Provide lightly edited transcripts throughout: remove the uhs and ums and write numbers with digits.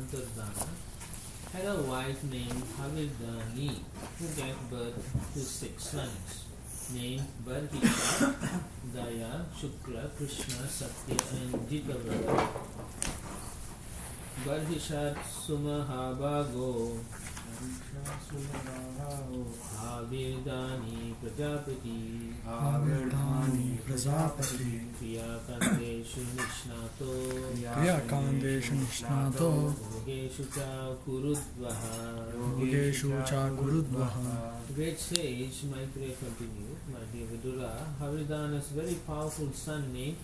Samantardana, had a wife named Havidani who gave birth to 6 sons, named Barhisha, Daya, Shukla, Krishna, Satya and Jitavrata. Barhishat Sumahabhago Avirdani Prajapati Kriyakandeshu Nishnato Yogeshu cha Kurudvaha. Great sage Maitreya continued, my dear Vidura, Havidana's very powerful son named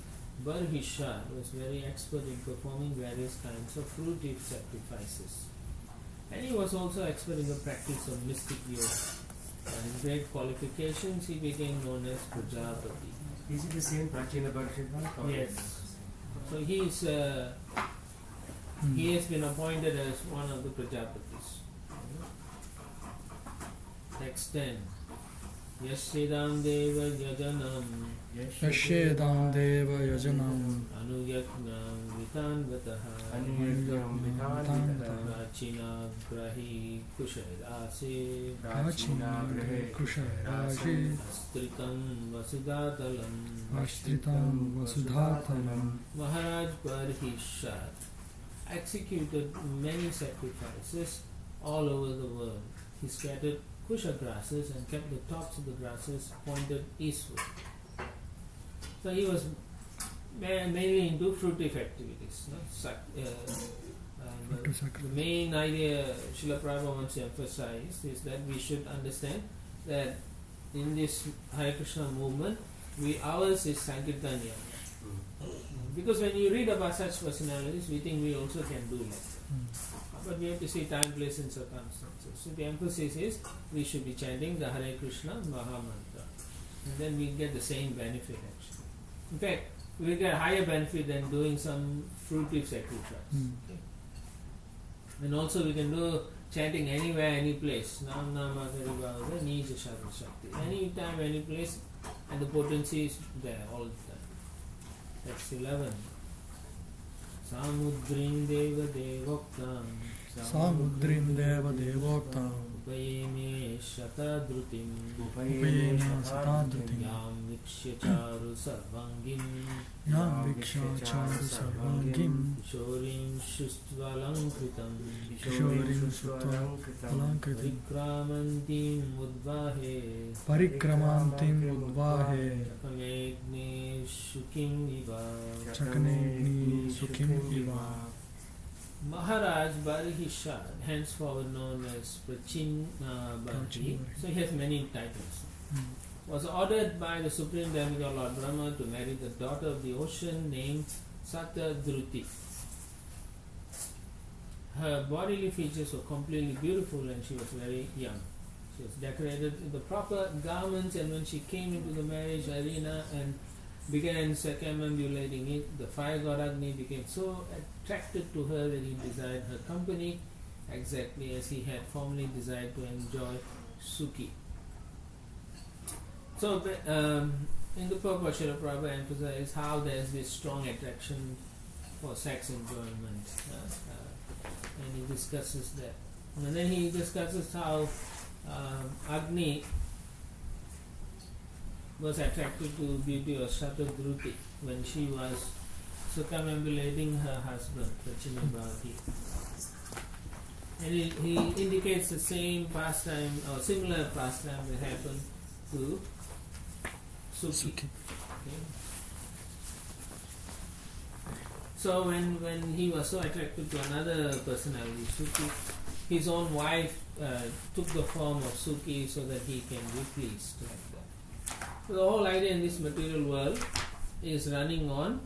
Barhisha was very expert in performing various kinds of fruitive sacrifices. And he was also expert in the practice of mystic yoga. And in great qualifications, he became known as Prajapati. Is it the same Prachina Barhisha? Yes. So he has been appointed as one of the Prajapatis. Text 10. Yashidam Deva Yajanam Anuyaknam Vitanvataha Prachina Grahi Kushairasi Astritam Vasudhatalam. Maharaj Barhisha executed many sacrifices all over the world. He scattered kusha grasses and kept the tops of the grasses pointed eastward. So he was mainly into fruitive activities. The main idea Srila Prabhupada wants to emphasize is that we should understand that in this Hare Krishna movement, ours is Sankirtan Yoga. Because when you read about such personalities, we think we also can do like that. But we have to see time, place and circumstances. So the emphasis is we should be chanting the Hare Krishna Maha Mantra. And then we get the same benefit actually. In fact, we will get a higher benefit than doing some fruitive sacrifice. Okay? And also we can do chanting anywhere, any place. Nam Nama Karibhava Nija Shadra Shakti. Any time, any place, and the potency is there all the time. That's 11. Samudrim Deva Devoktam Upayeme Shatadrutim Yam Vikshya Charu Sarvangim Kishorim Shustva Parikramantim Udvahe Chakanegni Sukim Iva. Maharaj Barhisha, henceforward known as Prachina, so he has many titles, was ordered by the Supreme Demigod Lord Brahma to marry the daughter of the ocean named Satadruti. Her bodily features were completely beautiful and she was very young. She was decorated in the proper garments, and when she came into the marriage arena and began circumambulating it, the fire god Agni became so attracted to her that he desired her company exactly as he had formerly desired to enjoy Sukhi. So in the purport, Srila Prabhupada emphasized how there is this strong attraction for sex enjoyment, and he discusses that. And then he discusses how Agni was attracted to the beauty of Shatadruti when she was circumambulating her husband, Prachinabhati. And he indicates the same pastime or similar pastime that happened to Sukhi. Okay. So when he was so attracted to another personality, Sukhi, his own wife took the form of Sukhi so that he can be pleased like that. So the whole idea in this material world is running on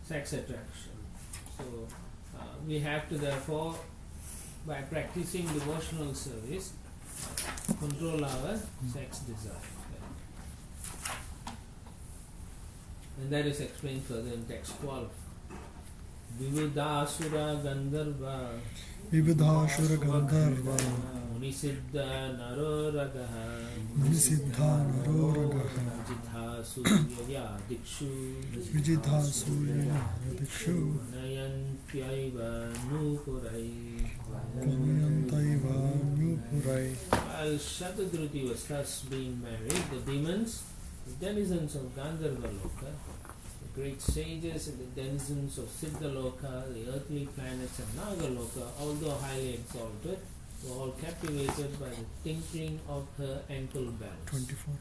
sex attraction. So we have to therefore, by practicing devotional service, control our sex desire. And that is explained further in text 12. Vividasura Gandharva Vibhudhashura Gandharva Munisiddha Naroragaha Munisiddha Naroragaha Vijitha Surya Dikshu Vijitha Surya Dikshu Nayantyaiva Nupurai. Kamayantaiva Nupurai. While Shatadruti was thus being married, the demons, the denizens of Gandharva Loka, the great sages and the denizens of Siddha Loka, the earthly planets and Naga Loka, although highly exalted, were all captivated by the tinkling of her ankle bells. 24.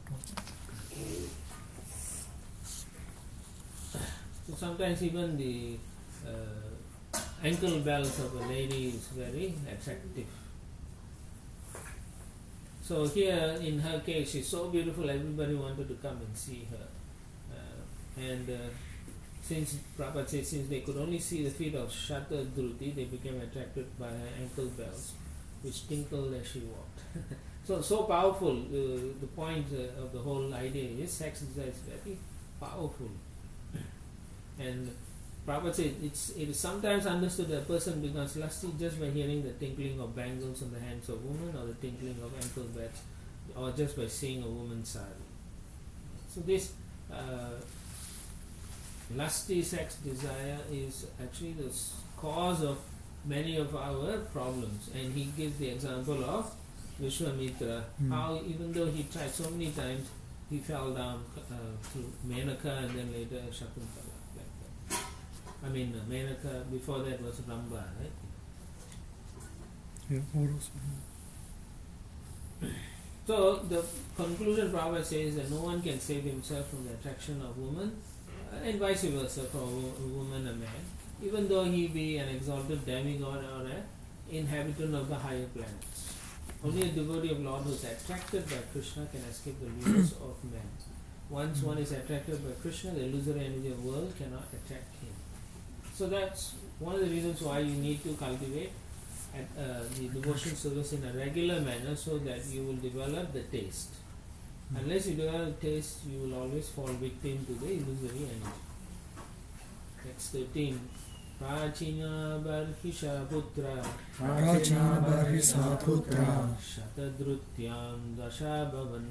So sometimes even the ankle bells of a lady is very attractive. So here in her case, she's so beautiful, everybody wanted to come and see her. Since Prabhupada says, since they could only see the feet of Shatadruti, they became attracted by her ankle bells, which tinkled as she walked. so powerful. The point of the whole idea is sex desire is very powerful. And Prabhupada said it is sometimes understood that a person becomes lusty just by hearing the tinkling of bangles on the hands of women or the tinkling of ankle bells, or just by seeing a woman's sari. So this lusty sex desire is actually the cause of many of our problems. And he gives the example of Vishwamitra, how even though he tried so many times, he fell down through Menaka and then later Shakuntala. Menaka, before that was Ramba, right? Yeah, Horus. So the conclusion Prabhupada says that no one can save himself from the attraction of woman, and vice versa for a woman a man, even though he be an exalted demigod or an inhabitant of the higher planets. Only a devotee of Lord who is attracted by Krishna can escape the lures of men. Once one is attracted by Krishna, the illusory energy of the world cannot attract him. So that's one of the reasons why you need to cultivate the devotion service in a regular manner, so that you will develop the taste. Unless you develop taste, you will always fall victim to the illusory energy. Text 13. Prachina Barhisha Putra Prachina Barhisha Putra Shatadrutyam Dasha Bhavan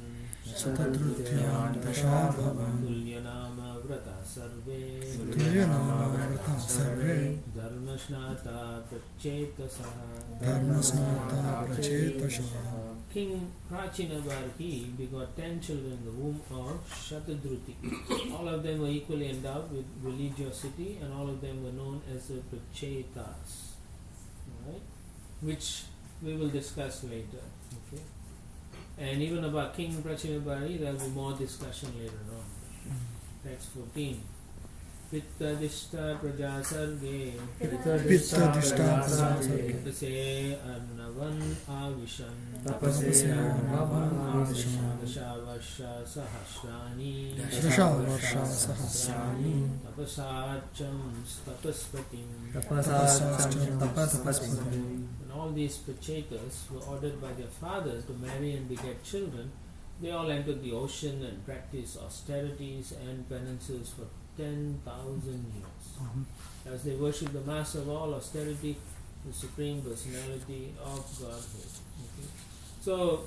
Shatadrutyam Dasha Bhavan Tulyanama Vrata Sarve Tulyanama Vrata Sarve Dharmashnata Prachetasaha. Dharmasnata Prachetashaha. King Prachinabarhi begot 10 children in the womb of Shatadruti. All of them were equally endowed with religiosity, and all of them were known as the Prachetas, right? Which we will discuss later. Okay? And even about King Prachinabarhi, there will be more discussion later on. Text 14. Pittadishta Praja Sarge Pittadishta Praja Sarge Tapase Arnavan Avishan Tapase Arnavan Avishan Dashavasha Sahasrani Dashavasha Sahasrani Tapasacham Tapaspatim. Tapasacham Tapaspatim. And all these Prachetas were ordered by their fathers to marry and beget children. They all entered the ocean and practiced austerities and penances for 10,000 years. As they worship the Master of all austerity, the Supreme Personality of Godhead. Okay. So,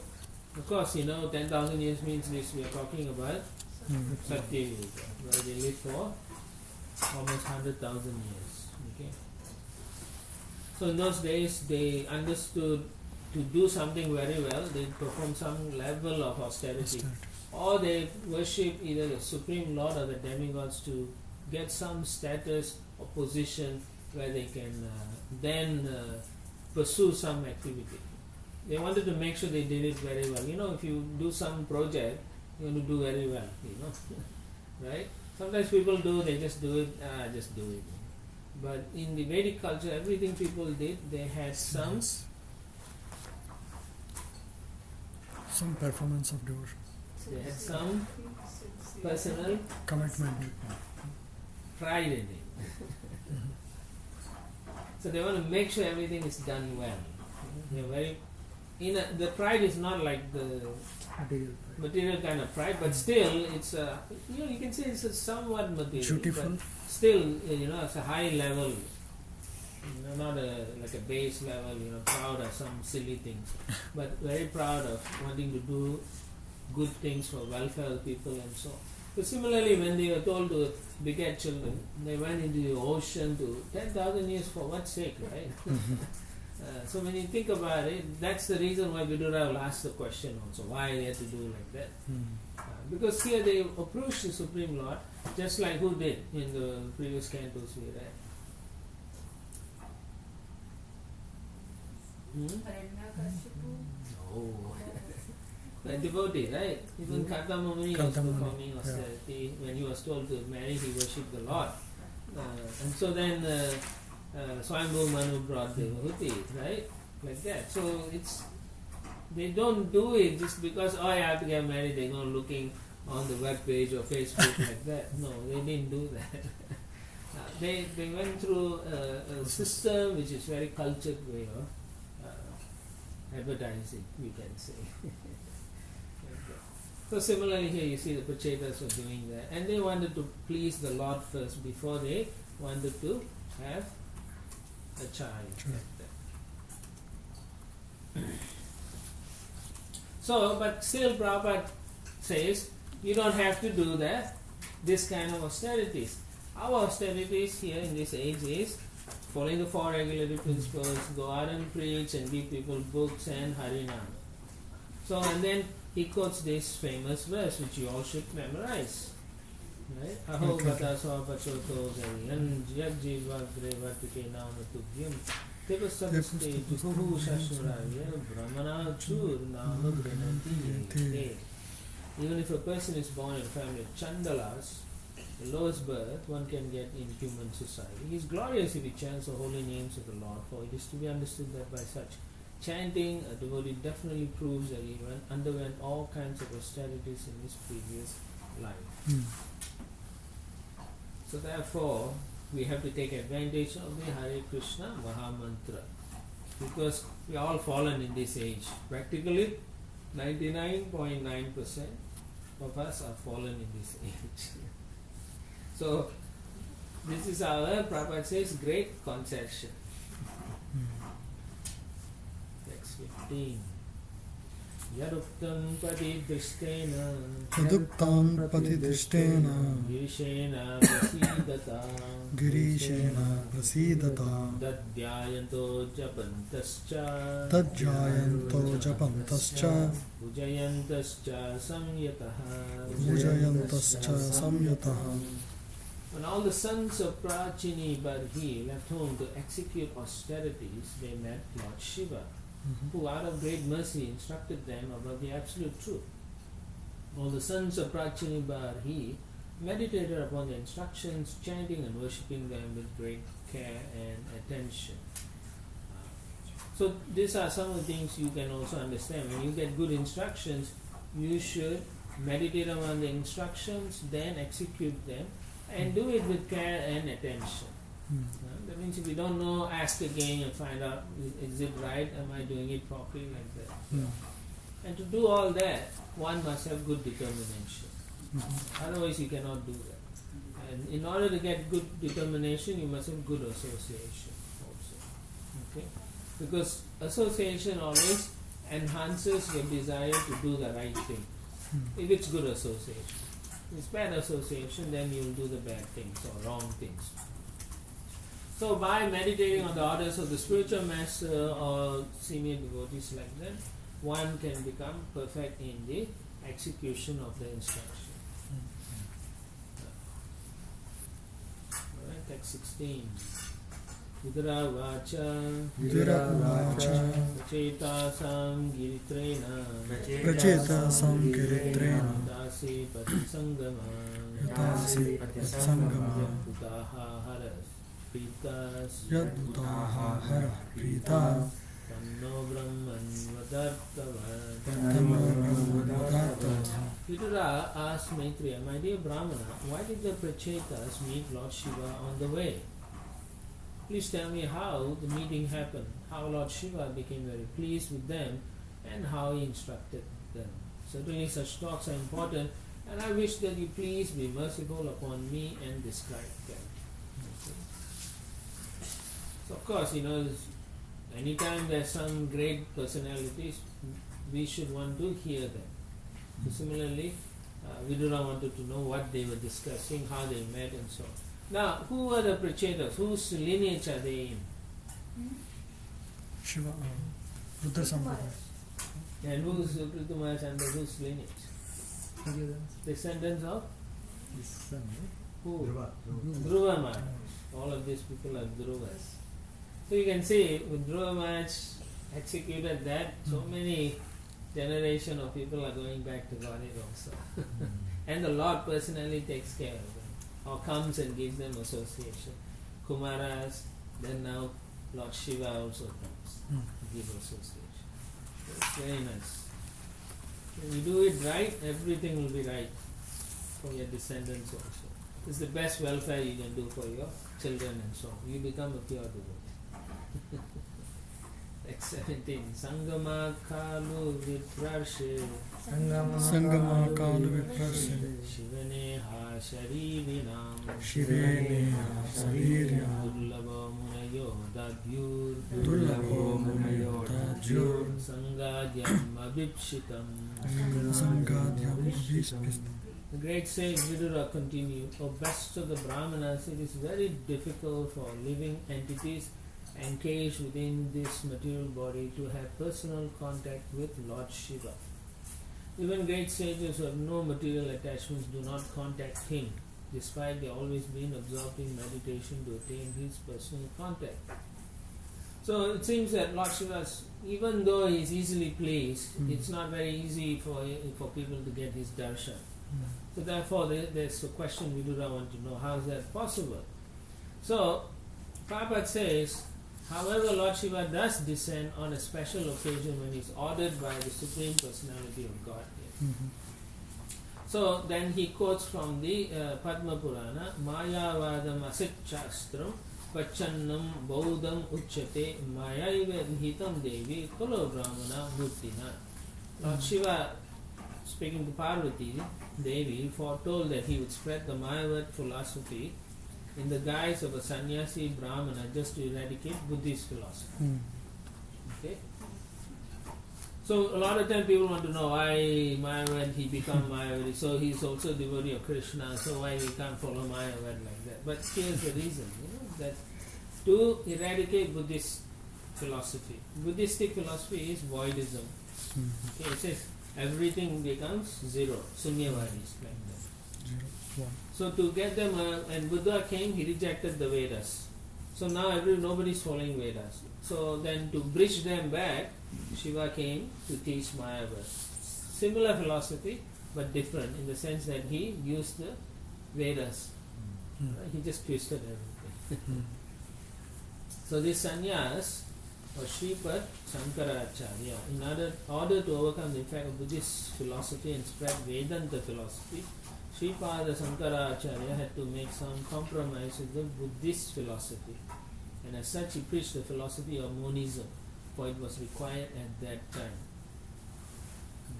of course, 10,000 years means this, we are talking about Satya Yuga, where they live for almost 100,000 years. Okay. So in those days, they understood to do something very well, they perform some level of austerity. Or they worship either the Supreme Lord or the demigods to get some status or position where they can then pursue some activity. They wanted to make sure they did it very well. If you do some project, you want to do very well, right? Sometimes people they just do it, just do it. But in the Vedic culture, everything people did, they had some performance of devotion. They had some personal commitment, pride in it. So they want to make sure everything is done well. They're very the pride is not like the material kind of pride, but still it's you can say it's a somewhat material. Beautiful. But still, it's a high level Not like a base level, proud of some silly things, but very proud of wanting to do good things for welfare of people and so on. But similarly, when they were told to beget children, they went into the ocean to 10,000 years for what sake, right? So when you think about it, that's the reason why Vidura will ask the question also, why they had to do like that. Because here they approached the Supreme Lord, just like who did in the previous cantos we read. No. A devotee, right? Even Kartama Muni was performing austerity. When he was told to marry, he worshipped the Lord. And so then Swayambhu Manu brought the Huti, right? Like that. So they don't do it just because, I have to get married, they're not looking on the web page or Facebook like that. No, they didn't do that. They went through a system which is very cultured way of advertising, we can say. So similarly here you see the Prachetas were doing that, and they wanted to please the Lord first before they wanted to have a child. Like so, but still Prabhupada says you don't have to do that, this kind of austerities. Our austerities here in this age is following the 4 regulative principles, go out and preach and give people books and Harinam. So, and then he quotes this famous verse which you all should memorize. Right? Aho bata swapachoto gariyan jyag jiva grevatike nama tubhyam tevasabaste juhuhu shashuraya brahmana chur nama grenati. Even if a person is born in a family of Chandalas, the lowest birth one can get in human society. It is glorious if he chants the holy names of the Lord, for it is to be understood that by such chanting, a devotee definitely proves that he underwent all kinds of austerities in his previous life. So therefore, we have to take advantage of the Hare Krishna Mahamantra, because we are all fallen in this age. Practically, 99.9% of us are fallen in this age. So, this is our, Prabhupada says, great conception. Text 15. Yaduktam patidrishtena Yaduktam patidrishtena Girishena Prasidata Dadhyayanto japantascha Pujayantascha samyataha. When all the sons of Prachini Barhi left home to execute austerities, they met Lord Shiva, who out of great mercy instructed them about the absolute truth. All the sons of Prachini Barhi meditated upon the instructions, chanting and worshipping them with great care and attention. So these are some of the things you can also understand. When you get good instructions, you should meditate upon the instructions, then execute them, and do it with care and attention. That means if you don't know, ask again and find out, is it right? Am I doing it properly? Like that. And to do all that, one must have good determination. Otherwise you cannot do that. And in order to get good determination, you must have good association also. Okay? Because association always enhances your desire to do the right thing. If it's good association. If it's bad association, then you'll do the bad things or wrong things. So by meditating on the orders of the spiritual master or senior devotees like that, one can become perfect in the execution of the instruction. Alright, text 16. Vidura vacha Pracheta samgiritrena Pracheta samgiritrena Dasi patisangama Yatasi patisangama Utaha haras Pritas Yadutaha hara prita Tanno Brahman Vadartava. Vidura asked Maitreya, my dear Brahmana, why did the Prachetas meet Lord Shiva on the way? Please tell me how the meeting happened, how Lord Shiva became very pleased with them, and how he instructed them. Certainly such talks are important, and I wish that you please be merciful upon me and describe them. So of course, anytime there's some great personalities, we should want to hear them. So similarly, Vidura wanted to know what they were discussing, how they met and so on. Now, who are the Prachetas? Whose lineage are they in? Shiva, Rudra Sampradaya. And who's Kritumaras under whose lineage? Descendants of? His son, Who? Dhruva. Dhruva Maharaj. All of these people are Dhruvas. So you can see, with Dhruva Maharaj executed that, so many generation of people are going back to Godhead also. And the Lord personally takes care of them, or comes and gives them association. Kumaras, then now Lord Shiva also comes to give association. So it's very nice. When you do it right, everything will be right for your descendants also. It's the best welfare you can do for your children and so on. You become a pure devotee. Next 17. Sangama Kalu Viprarshe Sangama Kalu Viprasya Shivaneha Sharivinam Shiveneha Saviryam Durlabo Munayo Dadyur Durlabo Munayo Dadyur Sangadyam Abhipshitam. Sangadyam Abhipshitam. The great sage Vidura continued, O best of the Brahmanas, it is very difficult for living entities encaged within this material body to have personal contact with Lord Shiva. Even great sages who have no material attachments do not contact him, despite they always being absorbed in meditation to attain his personal contact. So it seems that Lord Shiva, even though he is easily pleased, it's not very easy for people to get his darshan. So therefore there's a question Vidura want to know, how is that possible? So Prabhupada says, however, Lord Shiva does descend on a special occasion when he is ordered by the Supreme Personality of Godhead. So then he quotes from the Padma Purana, Mayavadam Asit Shastram Pachannam Bauddham Uchyate Mayaiva Nihitam Devi Kalo Brahmana Murtina. Lord Shiva, speaking to Parvati Devi, foretold that he would spread the Mayavad philosophy in the guise of a sannyasi brahmana just to eradicate Buddhist philosophy. Okay? So a lot of times people want to know why Mayavad he become Mayavadi, so he's also devotee of Krishna, so why we can't follow Mayavad like that. But here's the reason, that to eradicate Buddhist philosophy. Buddhistic philosophy is voidism. Okay, it says everything becomes zero, sunyavadis like that. So to get them, and Buddha came, he rejected the Vedas. So now nobody's following Vedas. So then to bridge them back, Shiva came to teach Mayavad. Similar philosophy, but different in the sense that he used the Vedas. Right? He just twisted everything. So this sannyas was Sripad Shankaracharya. In order to overcome the effect of Buddhist philosophy and spread Vedanta philosophy, Sripada Shankaracharya had to make some compromise with the Buddhist philosophy, and as such he preached the philosophy of monism, for it was required at that time.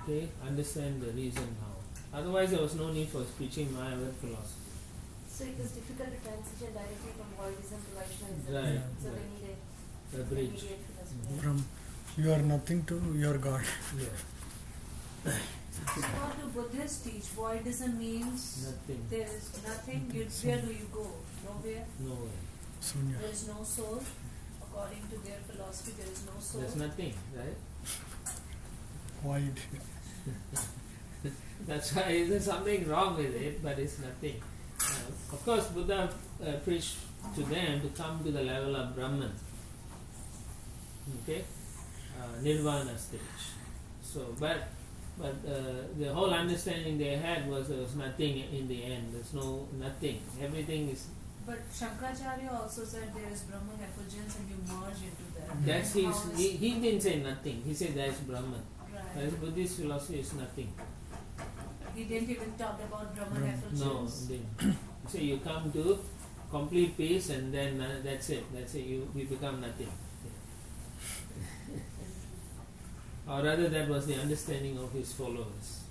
Okay, understand the reason now. Otherwise there was no need for preaching Mayavad philosophy. So it was difficult to transition directly from Vaidism to Vaishnavism. Right. So Right. they needed The bridge. immediate philosophy. From you are nothing to your God. Yeah. So what do Buddhists teach? Voidism means Nothing. there is nothing. Where do you go? Nowhere. No way. Sunya. There is no soul. According to their philosophy, there is no soul. There's nothing, right? Void. That's why there's something wrong with it, but it's nothing. Of course, Buddha preached to them to come to the level of Brahman. Okay? Nirvana stage. So, but the whole understanding they had was there was nothing in the end. There's no nothing. Everything is. But Shankaracharya also said there is Brahman effulgence and you merge into that. That's How is- he didn't say nothing. He said there's Brahman. Right. Whereas Buddhist philosophy is nothing. He didn't even talk about Brahman effulgence. No, didn't. So you come to complete peace and then that's it. That's it. You become nothing. Or rather, that was the understanding of his followers.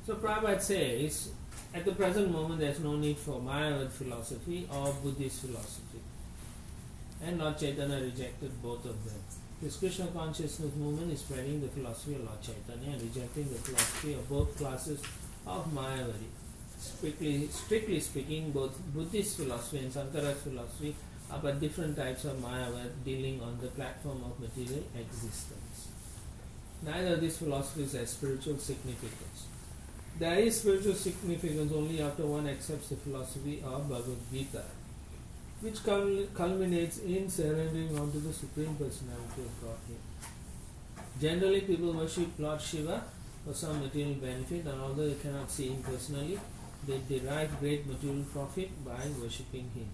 So Prabhupada says, at the present moment there is no need for Mayavad philosophy or Buddhist philosophy. And Lord Chaitanya rejected both of them. This Krishna consciousness movement is spreading the philosophy of Lord Chaitanya and rejecting the philosophy of both classes of Mayavadi. Strictly speaking, both Buddhist philosophy and Sankara's philosophy are but different types of Mayavad dealing on the platform of material existence. Neither of these philosophies has spiritual significance. There is spiritual significance only after one accepts the philosophy of Bhagavad Gita, which culminates in surrendering onto the Supreme Personality of Godhead. Generally, people worship Lord Shiva for some material benefit, and although they cannot see him personally, they derive great material profit by worshipping him.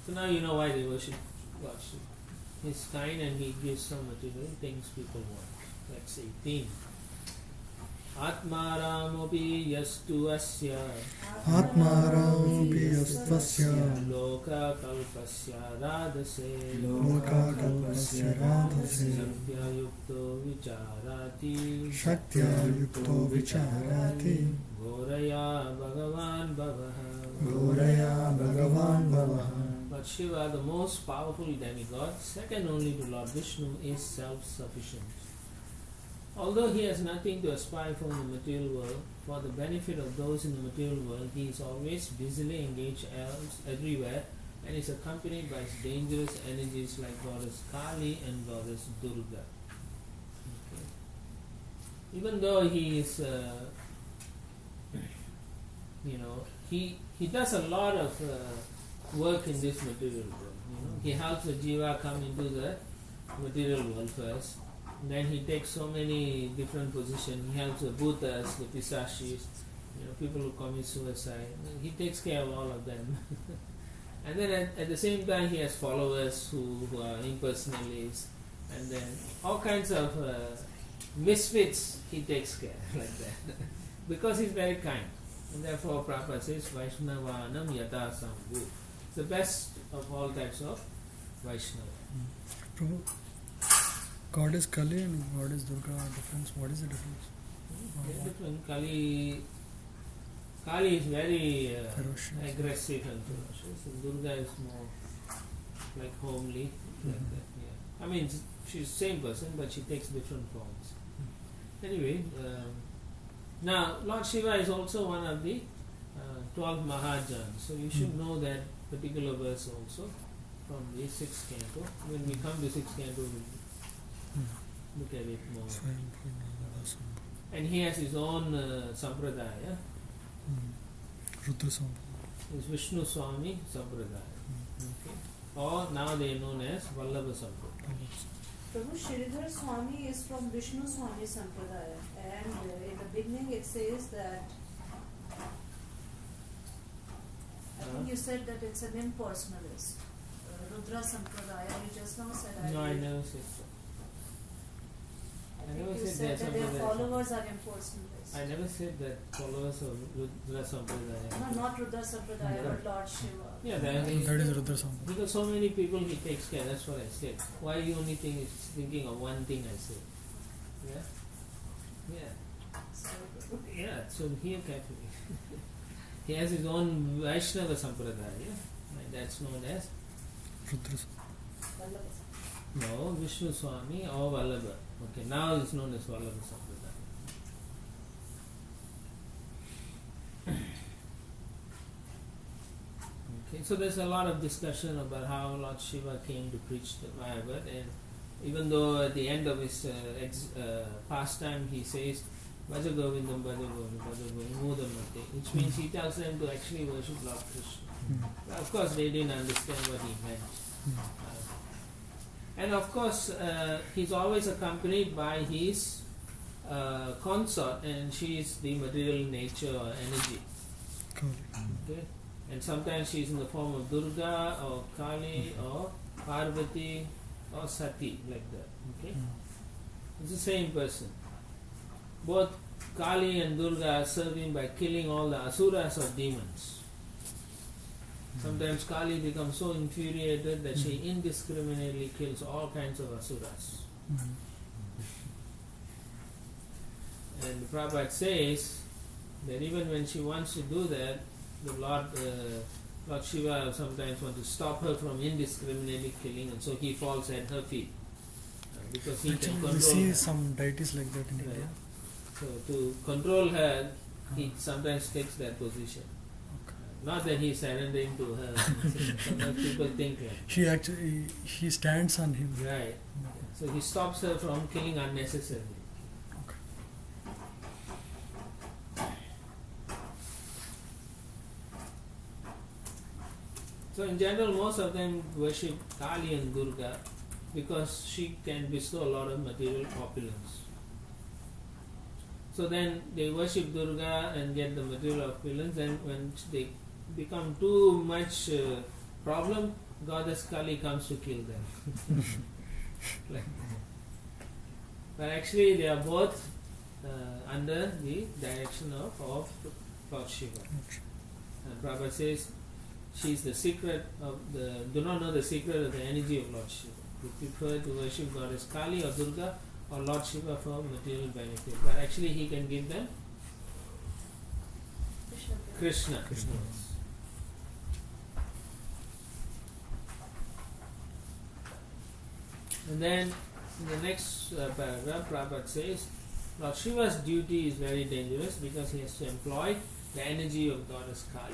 So now you know why they worship Lord Shiva. He's kind and he gives some material things people want. Let's say theme. Atmaramopi yastu asya Atmaramopi yastvasya loka kalpasya radase loka kalpasya radhase saktya yukto vicharati shaktya yukto vicharati goraya bhagavan bhavaha. goraya bhagavan bhavaha. But Shiva, the most powerful demigod, second only to Lord Vishnu, is self-sufficient. Although he has nothing to aspire from the material world, for the benefit of those in the material world, he is always busily engaged everywhere and is accompanied by dangerous energies like goddess Kali and goddess Durga. Okay. Even though he is, he does a lot of work in this material world. He helps the jiva come into the material world first. Then he takes so many different positions. He helps the bhutas, the pisashis, people who commit suicide. He takes care of all of them. And then at the same time he has followers who are impersonalists, and then all kinds of misfits he takes care like that. Because he's very kind. And therefore Prabhupada says Vaishnavanam Yata Sambhu. It's the best of all types of Vaishnava. Prabhu, Goddess Kali and Goddess Durga are different. What is the difference? They're different. Kali is very Ferocious. aggressive and ferocious. And Durga is more like homely, like that. Yeah. I mean, she's the same person, but she takes different forms. Anyway, now Lord Shiva is also one of the 12 Mahajans. So you should know that particular verse also from the 6th canto. When we come to 6th canto, we'll look at it more. And he has his own sampradaya. Rudra Sampradaya. It's Vishnu Swami Sampradaya. Okay. Or now they are known as Vallabha Sampradaya. Prabhu Sridhar Swami is from Vishnu Swami Sampradaya, and in the beginning it says that I think you said that it's an impersonalist. Rudra Sampradaya, you just now said No, I never said so. I never you said said that their followers are impersonalists. I never said that followers of Rudra Sampradaya. No, not Rudra Sampradaya, but Lord Shiva. Yeah, That is Rudra Sampradaya. because so many people he takes care, that's what I said. Why you only thinking of one thing I said? Yeah? Yeah. So, Yeah, so hear carefully. He has his own Vaishnava Sampradaya, and that's known as Rudra Sampradaya. no, Vishnu Swami or Vallabha. Okay, now it's known as Vallabha Sampradaya. Okay, so there's a lot of discussion about how Lord Shiva came to preach the Bhagavad, and even though at the end of his pastime he says Bhaja Govindam, Bhaja Govindam, Bhaja Govindam, Mudamate, which means he tells them to actually worship Lord Krishna. But of course they didn't understand what he meant. And of course he's always accompanied by his consort, and she is the material nature or energy. Okay? And sometimes she is in the form of Durga or Kali or Parvati or Sati, like that. Okay? It's the same person. Both Kali and Durga are serving by killing all the asuras or demons. Sometimes Kali becomes so infuriated that she indiscriminately kills all kinds of asuras. And Prabhupada says That even when she wants to do that, the Lord Shiva sometimes wants to stop her from indiscriminately killing, and so he falls at her feet because he Actually, can we control see her. some deities like that in Right. India. So to control her, he sometimes takes that position. Not that he's surrendering to her. Sometimes people think like She stands on him. right. So he stops her from killing unnecessarily. So in general, most of them worship Kali and Durga because she can bestow a lot of material opulence. So then they worship Durga and get the material opulence, and when they become too much problem, Goddess Kali comes to kill them. Like that. But actually they are both under the direction of Lord Shiva. And Prabhupada says, she is the secret of do not know the secret of the energy of Lord Shiva. We prefer to worship Goddess Kali or Durga or Lord Shiva for material benefit. But actually he can give them Krishna. And then in the next paragraph, Prabhupada says, Lord Shiva's duty is very dangerous because he has to employ the energy of Goddess Kali.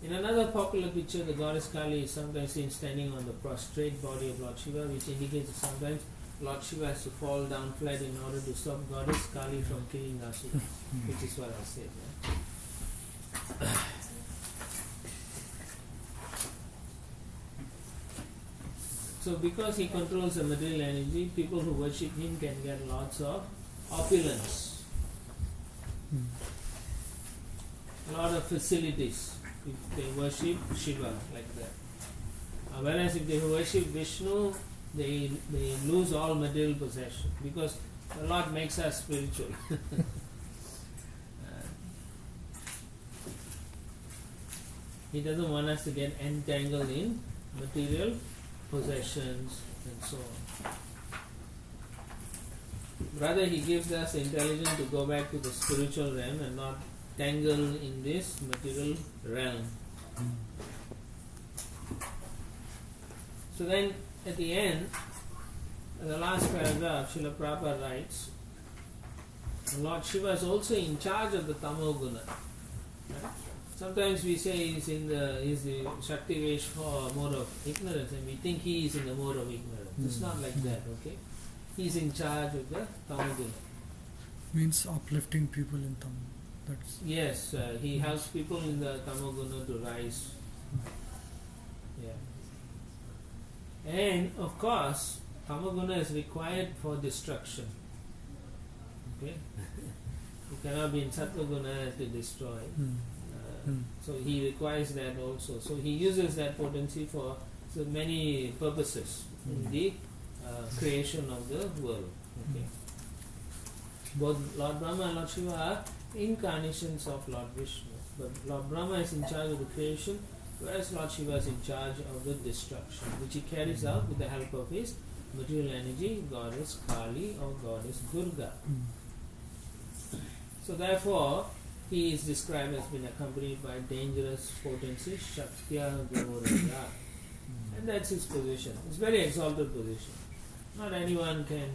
In another popular picture, the Goddess Kali is sometimes seen standing on the prostrate body of Lord Shiva, which indicates that sometimes Lord Shiva has to fall down flat in order to stop Goddess Kali from killing Asura, which is what I said. Right? So because he controls the material energy, people who worship him can get lots of opulence, a lot of facilities if they worship Shiva like that. Whereas if they worship Vishnu, they lose all material possession because the Lord makes us spiritual. He doesn't want us to get entangled in material possessions and so on. Rather, he gives us intelligence to go back to the spiritual realm and not tangle in this material realm. So then, at the end, in the last paragraph, Srila Prabhupada writes, Lord Shiva is also in charge of the Tamo Guna. Right? Sometimes we say he's the Shakti Vesh for mode of ignorance, and we think he is in the mode of ignorance. It's not like that, okay? He's in charge of the Tamaguna. Means uplifting people in Tam. That's Yes, he helps people in the Tamaguna to rise. Yeah. And of course, Tamaguna is required for destruction. Okay? You cannot be in Sattva-guna to destroy. So he requires that also. So he uses that potency for so many purposes in the creation of the world. Okay. Both Lord Brahma and Lord Shiva are incarnations of Lord Vishnu. But Lord Brahma is in charge of the creation, whereas Lord Shiva is in charge of the destruction, which he carries out with the help of his material energy, Goddess Kali or Goddess Durga. So therefore, he is described as being accompanied by dangerous potency, Shaktya Gauraya. And that's his position. It's a very exalted position. Not anyone can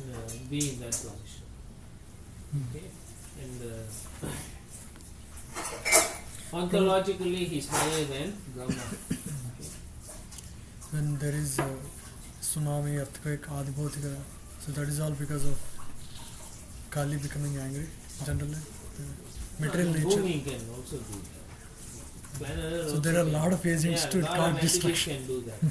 be in that position. Okay? And ontologically, he's higher than Brahma. Okay? when there is a tsunami, earthquake, Adibhotika, so that is all because of Kali becoming angry, generally. The material nature. Bhumi can also do that. Planet So there are a lot of agents to lot cause of entities destruction. can do that.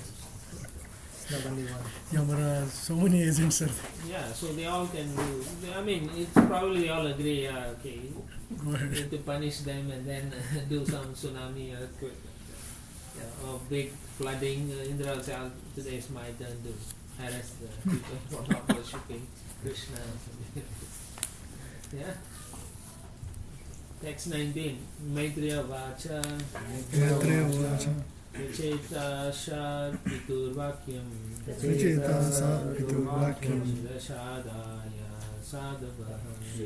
Not only one. Yamara, so many agents are there. Yeah, so they all can do. I mean, it's probably they all agree. Yeah, okay, Go we ahead. need to punish them and then do some tsunami, earthquake, yeah, or big flooding. Indra will say, "Today is my turn to harass the people for not worshipping Krishna." Yeah. Text 19. Maitriya Vacha Maitriya Vacha Vicheta Shad Piturvakyam Vicheta Shad Piturvakyam Dashadaya sadavaha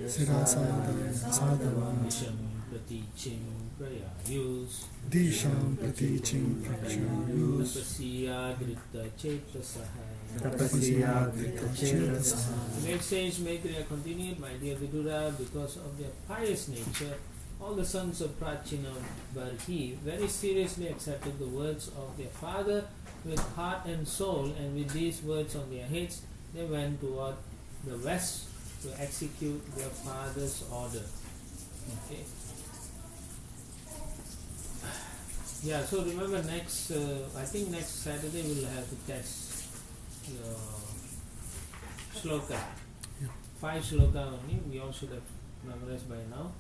Sirasadaya sadava Visham pratichim prayayus Disham pratichim prakshayus Tapasiyadrita chetasaha. Tapasiyadrita chetasaha. The next stage Maitreya continued, my dear Vidura, because of their pious nature, all the sons of Prachina Barhi very seriously accepted the words of their father with heart and soul, and with these words on their heads, they went toward the west to execute their father's order. Okay. Yeah, so remember next, I think next Saturday we'll have to test your shloka. Yeah. 5 shloka only, we all should have memorized by now.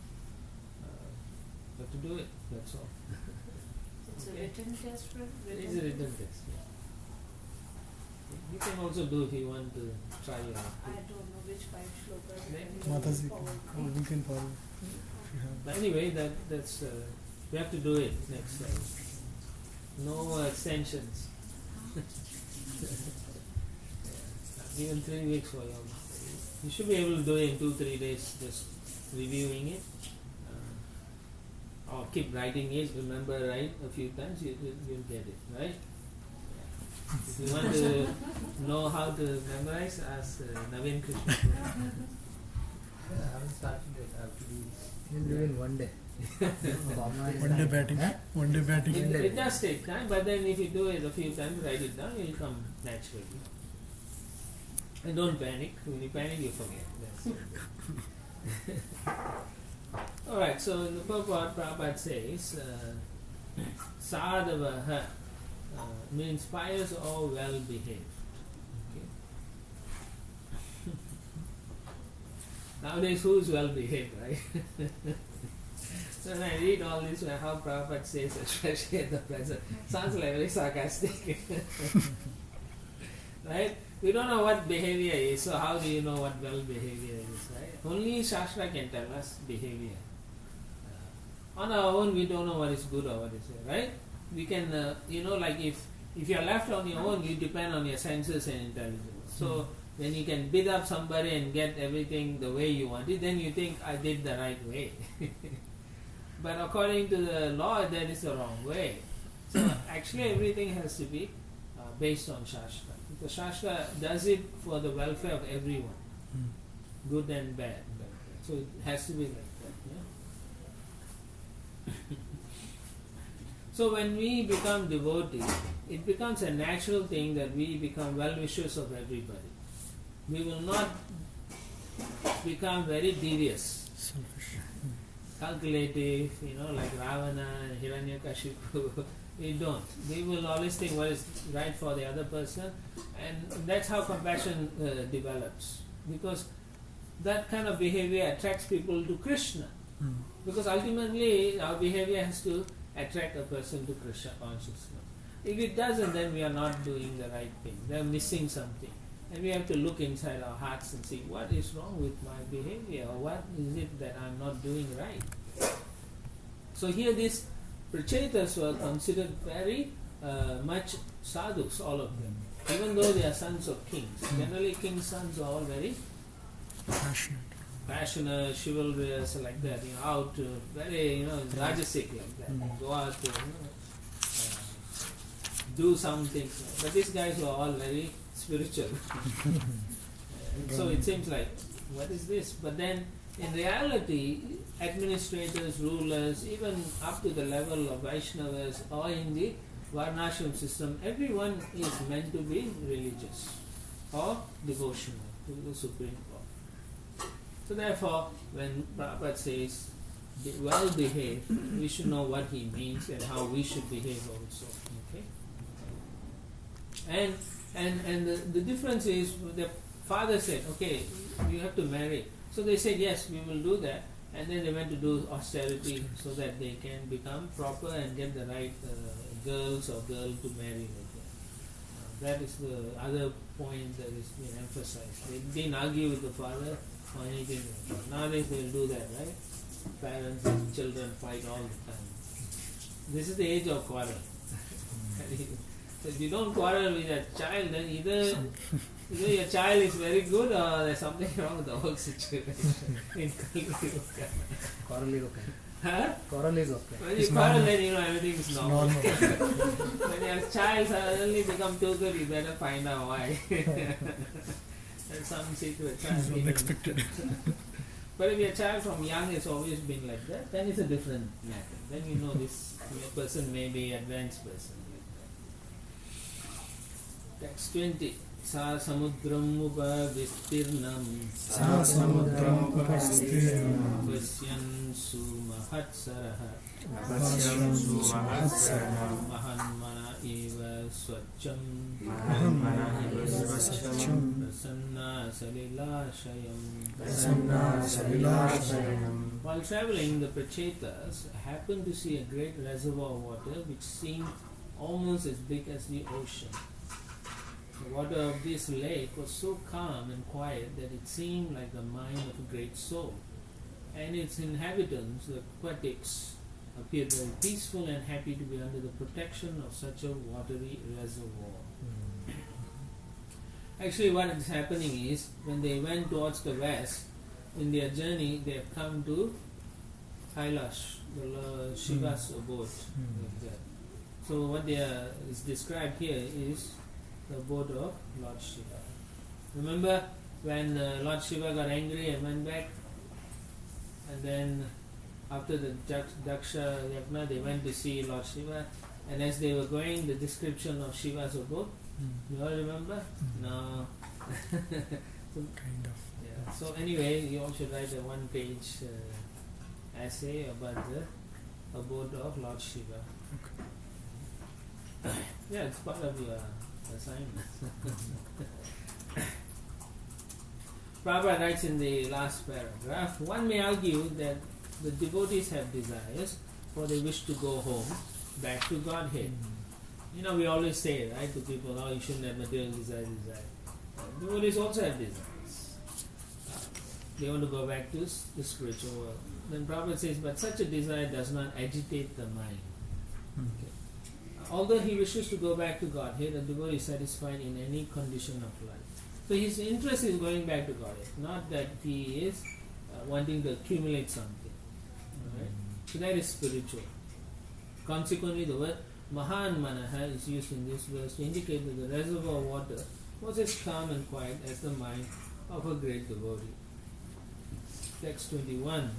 Have to do it, that's all. It's Okay. a written test, right? It is a written test, yeah. You can also do if you want to try your I don't know which 5 shlokas. Maybe. Mataji, Forward. we can follow if you have. But anyway, that's we have to do it next time. No extensions. Given 3 weeks for you. You should be able to do it in 2-3 days, just reviewing it. Or keep writing it, remember write a few times, you'll get it, right? Yeah. If you want to know how to memorize, ask Naveen Krishna. I haven't started it. I have to do this. You'll do it in one day. One day batting. Huh? One day batting. It does take time, but then if you do it a few times, write it down, it will come naturally. And don't panic. When you panic, you forget. That's it. Alright, so in the purport, Prabhupada says, Sadavaha means pious or well behaved. Okay. Nowadays, who is well behaved, right? So when I read all this, how Prabhupada says, especially at the present, sounds like very sarcastic. Right? We don't know what behavior is, so how do you know what well behavior is, right? Only Shastra can tell us behavior. On our own, we don't know what is good or what is bad, right? We can, like if you are left on your own, you depend on your senses and intelligence. So when you can beat up somebody and get everything the way you want it, then you think, I did the right way. But according to the law, that is the wrong way. So actually everything has to be based on Shastra. The Shastra does it for the welfare of everyone, good and bad. So it has to be like that. Yeah? So when we become devotees, it becomes a natural thing that we become well-wishers of everybody. We will not become very devious, Selfish. calculative, like Ravana and Hiranyakashipu. We don't. We will always think what is right for the other person, and that's how compassion develops. Because that kind of behavior attracts people to Krishna. Because ultimately our behavior has to attract a person to Krishna consciousness. If it doesn't, then we are not doing the right thing. We are missing something. And we have to look inside our hearts and see what is wrong with my behavior, or what is it that I am not doing right. So here these Prachetas were considered very much sadhus, all of them. Even though they are sons of kings. Generally kings' sons are all very passionate, chivalrous, like that, out, very, rajasic like that. Go out to, do some things. But these guys were all very spiritual. So it seems like, what is this? But then, in reality, administrators, rulers, even up to the level of Vaishnavas or in the Varnashram system, everyone is meant to be religious or devotional to the Supreme Lord. So therefore, when Prabhupada says, well behaved, we should know what he means and how we should behave also. Okay? And the difference is, the father said, okay, you have to marry. So they said, yes, we will do that. And then they went to do austerity so that they can become proper and get the right girls or girl to marry. Like that is the other point that is being emphasized. They didn't argue with the father or anything like that. Nowadays they will do that, right? Parents and children fight all the time. This is the age of quarrel. So if you don't quarrel with a child, then either your child is very good or there's something wrong with the whole situation. In Quarrel is okay. huh? Quarrel is okay. When you It's quarrel, normal. then everything is It's normal. normal. When your child suddenly become too good, you better find out why. There's some secret. It's unexpected. But if your child from young has always been like that, then it's a different matter. Then you know this person may be advanced person. Text 20. Sa samudram upavistirnam Sa samudram upastirnam Vasyan sumahatsaraha Vasyan sumahatsaraha Mahanmana eva swacham Mahanmana eva swacham Prasanna salilashayam. Prasanna salilashayam. While traveling, the Prachetas happened to see a great reservoir of water which seemed almost as big as the ocean. The water of this lake was so calm and quiet that it seemed like the mind of a great soul, and its inhabitants, the aquatics, appeared very peaceful and happy to be under the protection of such a watery reservoir. Actually, what is happening is, when they went towards the west, in their journey, they have come to Kailash, the Shiva's abode. Like that. So what is described here is the abode of Lord Shiva. Remember when Lord Shiva got angry and went back, and then after the Daksha Yagna, they went to see Lord Shiva, and as they were going, the description of Shiva's abode, you all remember? No. Kind of. Yeah. So anyway, you all should write a one-page essay about the abode of Lord Shiva. Yeah, it's part of your assignment. Prabhupada writes in the last paragraph, one may argue that the devotees have desires, for they wish to go home, back to Godhead. You know, we always say, right, to people, oh, you shouldn't have material desire. Devotees also have desires. They want to go back to the spiritual world. Then Prabhupada says, but such a desire does not agitate the mind. Okay. Although he wishes to go back to Godhead, a devotee is satisfied in any condition of life. So his interest is going back to Godhead, not that he is wanting to accumulate something. Right? So that is spiritual. Consequently, the word Mahan Manaha is used in this verse to indicate that the reservoir water was as calm and quiet as the mind of a great devotee. Text 21.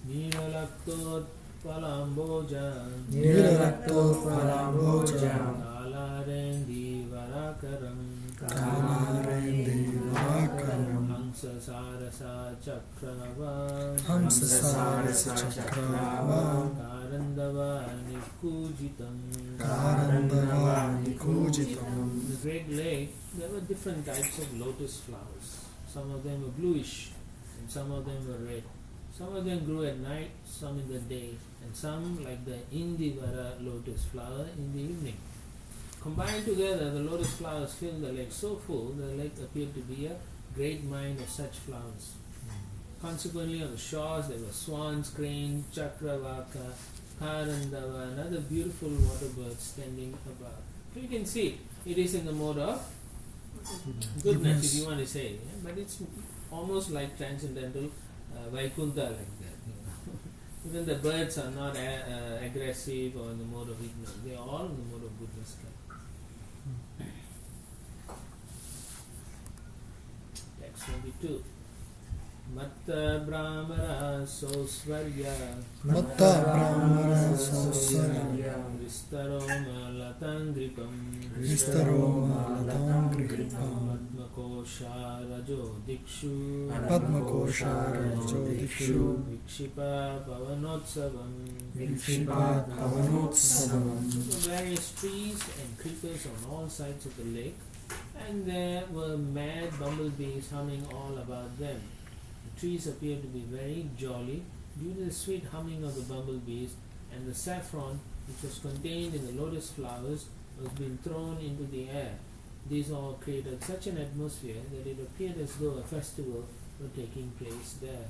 Niralaktot palamboja Nirarakto paramboja Kalarendi varakaram Kalarendi varakaram Hamsa sarasa chakrava Hamsasarasa chakrava Karandava nikujitam. Karandava nikujitam. In the Great Lake, there were different types of lotus flowers. Some of them were bluish, and some of them were red. Some of them grew at night, some in the day, and some, like the Indivara lotus flower, in the evening. Combined together, the lotus flowers filled the lake so full, the lake appeared to be a great mine of such flowers. Consequently, on the shores there were swans, cranes, chakravaka, karandava, and other beautiful water birds standing above. So you can see, it is in the mode of goodness, if you want to say, yeah? But it's almost like transcendental Vaikuntha like that. You know? Even the birds are not aggressive or in the mode of ignorance. They are all in the mode of goodness. Text 22. Matta Brahmara Sosvarya Matta Brahmara Sosvarya Vistaro Malatandripam Vistaro Malatandripam Padmakosha Rajo Dikshu Padmakosha Rajo Dikshu Vikshipa Pavanotsavam. Vikshipat Pavanotsavam. There were various trees and creepers on all sides of the lake, and there were mad bumblebees humming all about them. The trees appeared to be very jolly due to the sweet humming of the bumblebees, and the saffron which was contained in the lotus flowers was being thrown into the air. These all created such an atmosphere that it appeared as though a festival were taking place there.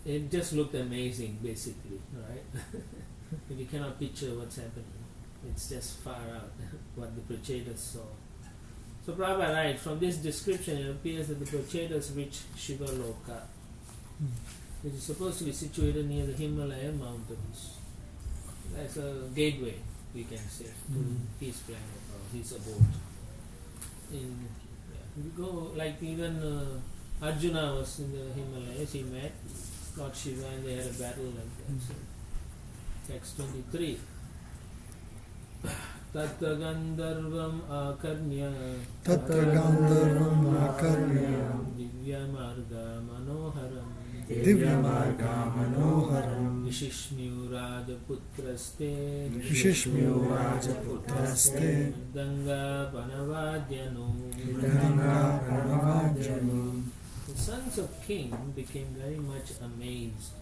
It just looked amazing, basically, right? If we cannot picture what's happening. It's just far out what the Prachetas saw. So Prabhupada writes, from this description it appears that the Prachetas reached Shiva Loka, which is supposed to be situated near the Himalaya mountains. That's a gateway, we can say, to his planet or his abode. We go, like even Arjuna was in the Himalayas, he met Lord Shiva and they had a battle like that. So, text 23. Tatra Gandharvam Akarnya Divya Marga Manoharam Vishishmyu Rajaputraste Danga Panavadyanu. The sons of king became very much amazed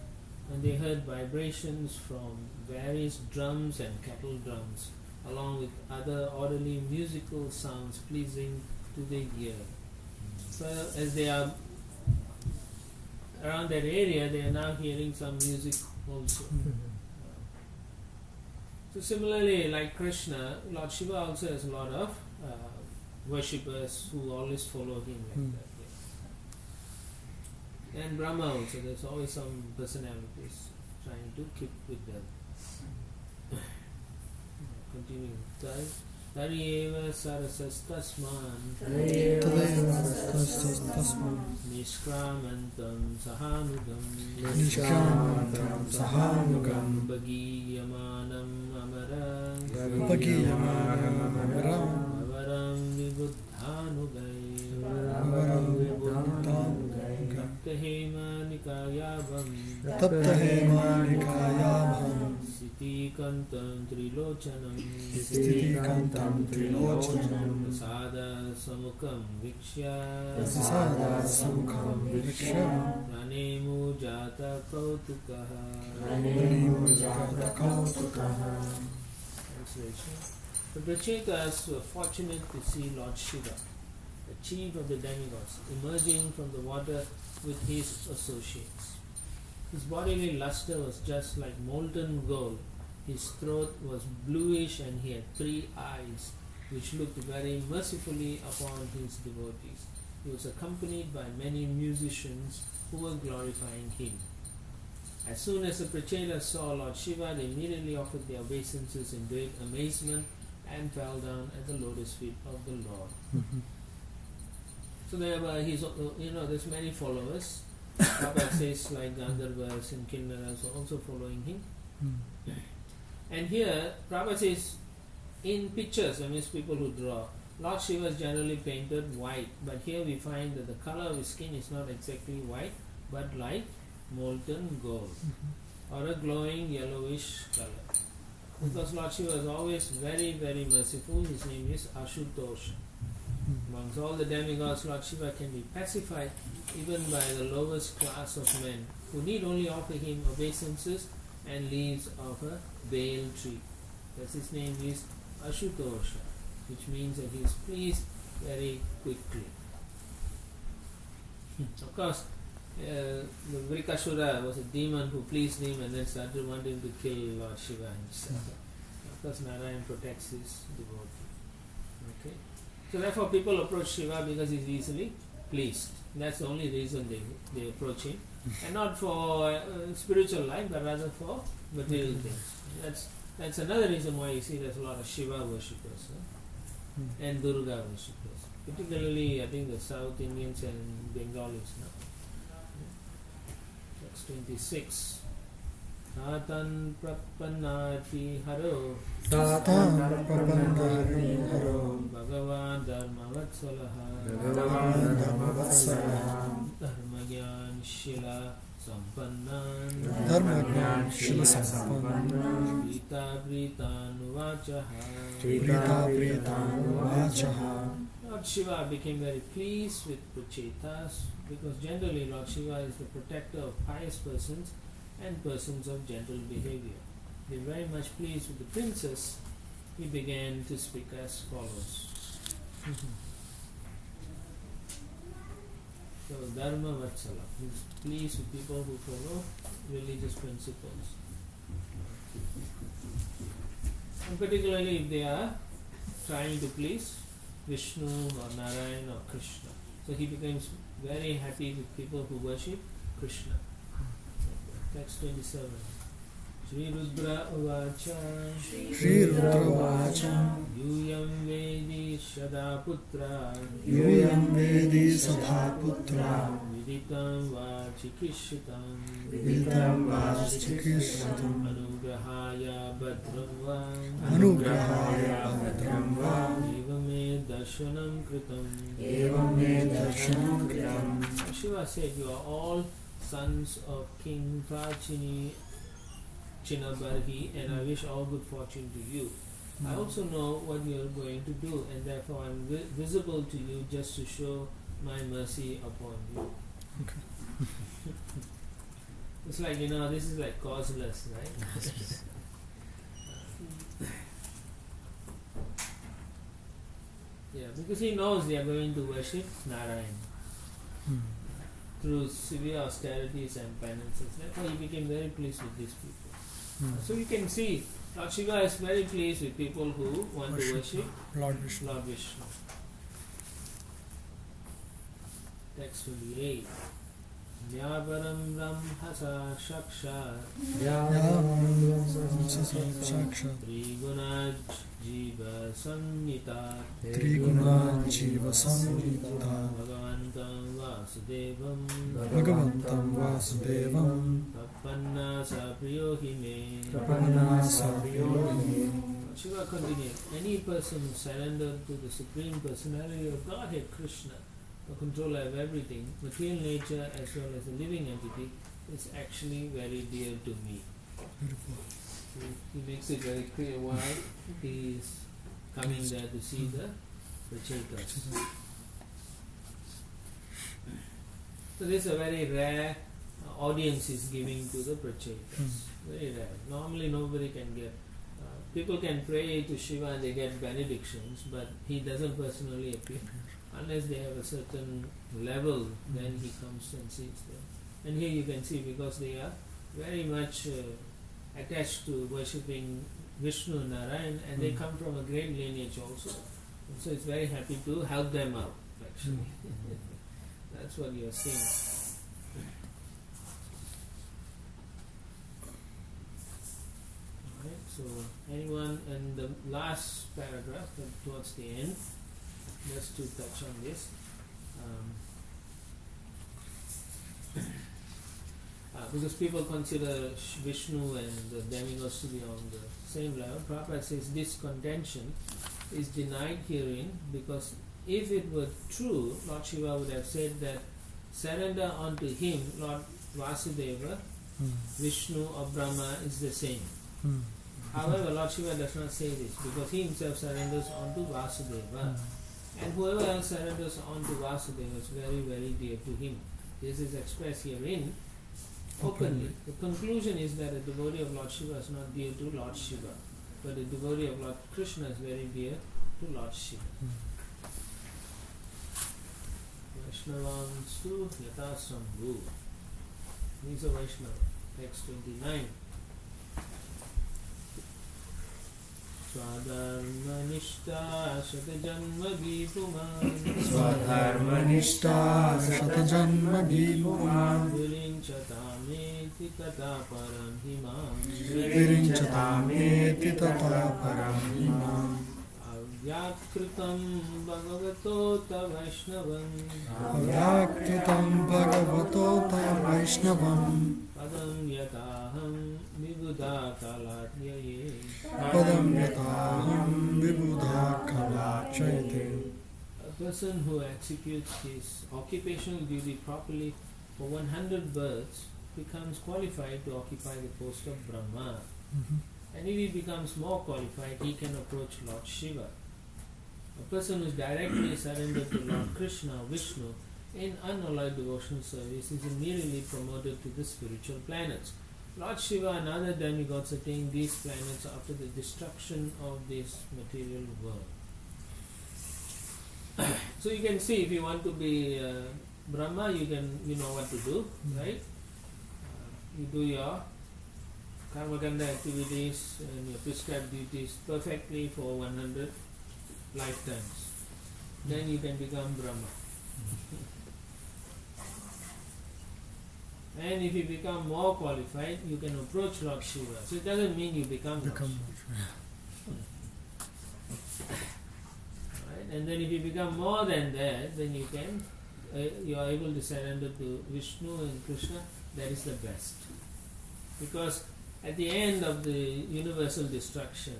when they heard vibrations from various drums and kettle drums, along with other orderly musical sounds pleasing to the ear. So as they are around that area, they are now hearing some music also. So similarly, like Krishna, Lord Shiva also has a lot of worshippers who always follow him like that. Yeah. And Brahma also, there's always some personalities trying to keep with them. Continuing. Taryeva sarasastasman Nishkramantam sahanugam Bhagiyamanam amaram Avaram vibudhanugai Taptahema Siti Kantam Trilochanam Prasada Samukam Vikshya Ranemu Jata Kautukaha. Translation. The Prachetas were fortunate to see Lord Shiva, the chief of the demigods, emerging from the water with his associates. His bodily luster was just like molten gold. His throat was bluish and he had 3 eyes, which looked very mercifully upon his devotees. He was accompanied by many musicians who were glorifying him. As soon as the Prachetas saw Lord Shiva, they immediately offered their obeisances in great amazement and fell down at the lotus feet of the Lord. So there were there's many followers. Prabhupada says like Gandharvas and Kinnaras are also following him. And here Prabhupada says in pictures, that means people who draw, Lord Shiva is generally painted white, but here we find that the color of his skin is not exactly white, but like molten gold or a glowing yellowish color. Because Lord Shiva is always very, very merciful. His name is Ashutosha. Amongst all the demigods, Lord Shiva can be pacified even by the lowest class of men, who need only offer him obeisances and leaves of a bale tree. Thus his name is Ashutosha, which means that he is pleased very quickly. Of course, the Vrikasura was a demon who pleased him and then started wanting to kill Lord Shiva himself. Of course, Narayan protects his devotee. Okay? So therefore people approach Shiva because he's easily pleased. That's the only reason they approach him. And not for spiritual life, but rather for material things. That's another reason why you see there's a lot of Shiva worshippers and Durga worshippers. Particularly, I think the South Indians and Bengalis now. Text 26. Tatan prapannati haro Bhagavan dharmavatsalaha Dharmagyan shila sampannan Prita pritan Lord Shiva became very pleased with Prachetas because generally Lord Shiva is the protector of pious persons and persons of gentle behavior. Being very much pleased with the princess, he began to speak as follows. So Dharma Vatsala, he is pleased with people who follow religious principles. And particularly if they are trying to please Vishnu or Narayan or Krishna. So he becomes very happy with people who worship Krishna. Text 27. Sri Rudra Uvacha Shri Rudra Vacha Yuyam Vedi Shada Putra Yuyam Vedi Sadha Putra Viditam Vachikishitam Viditam Vachikishitam Anugrahaya Bhadram Va Anugrahaya Bhadram Va Evame Darshanam Kritam Evame Darshanam Kritam. Shiva said, you are all sons of King Prachini Chinabarhi, and I wish all good fortune to you. I also know what you are going to do, and therefore I am visible to you just to show my mercy upon you. Okay. It's like, this is like causeless, right? Yeah, because he knows they are going to worship Narayan through severe austerities and penances. Therefore, he became very pleased with these people. So you can see, Lord Shiva is very pleased with people who want to worship Lord Vishnu. Lord Vishnu. Text 28. Vyavaram Brahmasa Shakshat Saksha Triguna Jiva Samhita Triguna Jiva Samhita Bhagavantam Vasudevam Bhagavantam Vasudevam Tapanna Sapriyohime. Prapanna Sapriyohime. Shiva continued, any person who surrendered to the Supreme Personality of Godhead, Krishna, the controller of everything, material nature as well as the living entity, is actually very dear to me. Beautiful. He makes it very clear why he is coming there to see the Prachetas. So this is a very rare audience he's giving to the Prachetas. Very rare. Normally nobody can get. People can pray to Shiva and they get benedictions, but he doesn't personally appear. Unless they have a certain level, then he comes and sees them. And here you can see, because they are very much attached to worshipping Vishnu and Narayan, and they come from a great lineage also. And so it's very happy to help them out, actually. That's what you are seeing. Alright, so anyone in the last paragraph, towards the end, just to touch on this. Because people consider Vishnu and the demigods to be on the same level, Prabhupada says this contention is denied herein, because if it were true, Lord Shiva would have said that surrender unto him, Lord Vasudeva, Vishnu or Brahma is the same. However, Lord Shiva does not say this, because he himself surrenders unto Vasudeva. And whoever else surrenders on to Vasudeva is very, very dear to him. This is expressed herein openly. The conclusion is that a devotee of Lord Shiva is not dear to Lord Shiva, but a devotee of Lord Krishna is very dear to Lord Shiva. Vaishnavam Su Yata Sambhu. These are Vaishnava. Text 29. Swadharmanishta Shatajanma Vipuman Swadharmanishta Shatajanma Vipuman Virinchatameti Tata Param Himam Virinchatameti Tata Param Himam Avyakritam Bhagavato Ta Vaishnavam Avyakritam Bhagavato Ta Vaishnavam Padam Yataham Vibudha Kalatyaye Padam Yataham Vibudha Kalachayate. A person who executes his occupational duty properly for 100 births becomes qualified to occupy the post of Brahma. And if he becomes more qualified, he can approach Lord Shiva. A person who is directly surrendered to Lord Krishna or Vishnu in unalloyed devotional service is immediately promoted to the spiritual planets. Lord Shiva and other demigods attain these planets after the destruction of this material world. So you can see, if you want to be Brahma, you know what to do, right? You do your karmakanda activities and your prescribed duties perfectly for 100 lifetimes. Then you can become Brahma. And if you become more qualified, you can approach Lord Shiva. So it doesn't mean you become Lord Shiva. Right? And then if you become more than that, then you can, you are able to surrender to Vishnu and Krishna. That is the best. Because at the end of the universal destruction,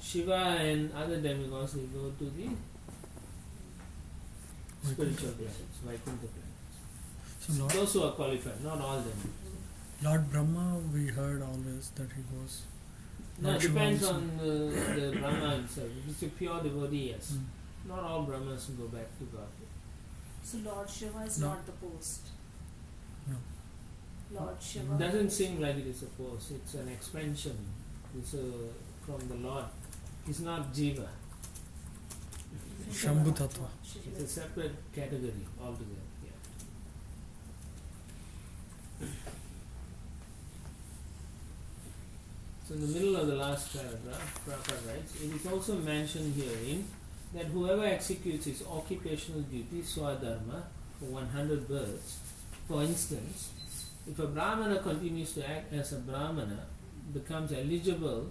Shiva and other demigods will go to the spiritual planets, Vaikuntha planets. So Lord, Those who are qualified, not all them. Lord Brahma, we heard always that he was. No, it Lord Shiva depends also. on the Brahma himself. If it's a pure devotee, yes. Mm. Not all Brahmas go back to God. So Lord Shiva is No. not the post. No. Lord Shiva. It doesn't seem like it is a post. It's an expansion. It's from the Lord. It's not Jiva. Shambhu Tattva. It's a separate category altogether. Yeah. So in the middle of the last paragraph, Prabhupada writes, it is also mentioned herein that whoever executes his occupational duty, swadharma, for 100 births, for instance, if a Brahmana continues to act as a Brahmana, becomes eligible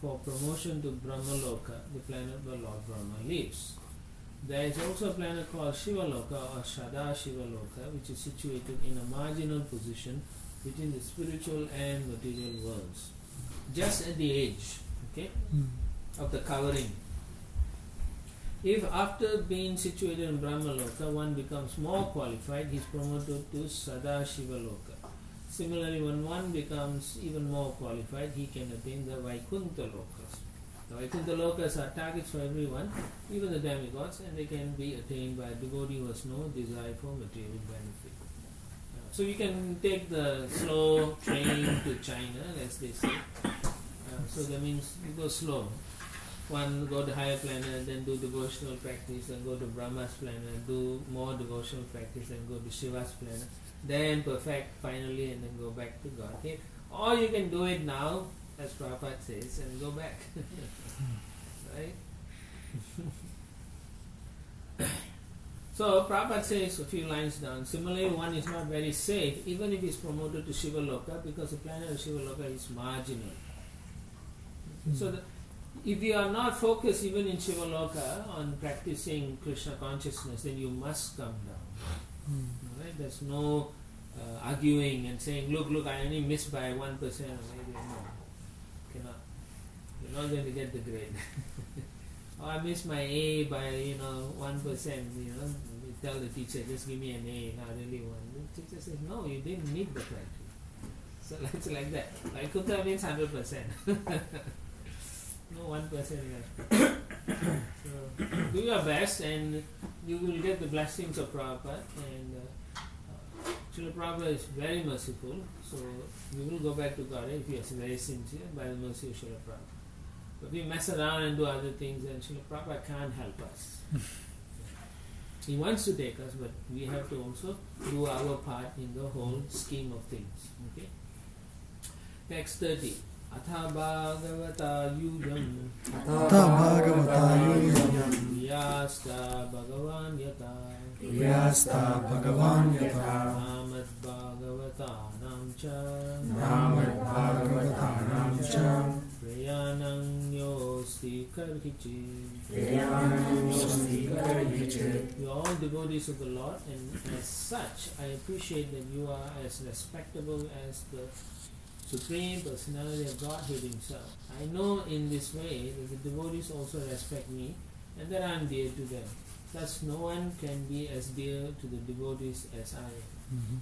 for promotion to Brahmaloka, the planet where Lord Brahma lives. There is also a planet called Shivaloka or Shada Shivaloka, which is situated in a marginal position between the spiritual and material worlds, just at the edge, okay, of the covering. If after being situated in Brahmaloka one becomes more qualified, he is promoted to Sada Shivaloka. Similarly, when one becomes even more qualified, he can attain the Vaikuntha Lokas. The Vaikuntha Lokas are targets for everyone, even the demigods, and they can be attained by a devotee who has no desire for material benefit. So you can take the slow train to China, as they say. So that means you go slow. One go to higher planet, then do devotional practice, then go to Brahma's planet, do more devotional practice, then go to Shiva's planet, then perfect finally, and then go back to Godhead. Or you can do it now, as Prabhupada says, and go back. Right? So Prabhupada says a few lines down, similarly one is not very safe even if he is promoted to Shivaloka, because the planet of Shivaloka is marginal. So if you are not focused even in Shivaloka on practicing Krishna consciousness, then you must come down. Right? There's no arguing and saying, look, I only missed by 1%, or maybe no. Cannot. You're not going to get the grade. Or I missed my A by 1%. You tell the teacher, just give me an A. Not really one. The teacher says, no, you didn't meet the criteria. So it's like that. Vaikuntha means 100%. No 1% left. So do your best, and you will get the blessings of Prabhupada. And Srila Prabhupada is very merciful, so you will go back to God if you are very sincere by the mercy of Srila Prabhupada. But we mess around and do other things, and Srila Prabhupada can't help us. He wants to take us, but we have to also do our part in the whole scheme of things. Okay. Text 30. Atha Bhagavata Yujam Yasta Bhagavan Yata Namad Bhagavatanam Cha Prayanam Yosti Karhichit. You are all devotees of the Lord, and as such I appreciate that you are as respectable as the Supreme Personality of Godhead Himself. I know in this way that the devotees also respect me and that I am dear to them. Thus no one can be as dear to the devotees as I am.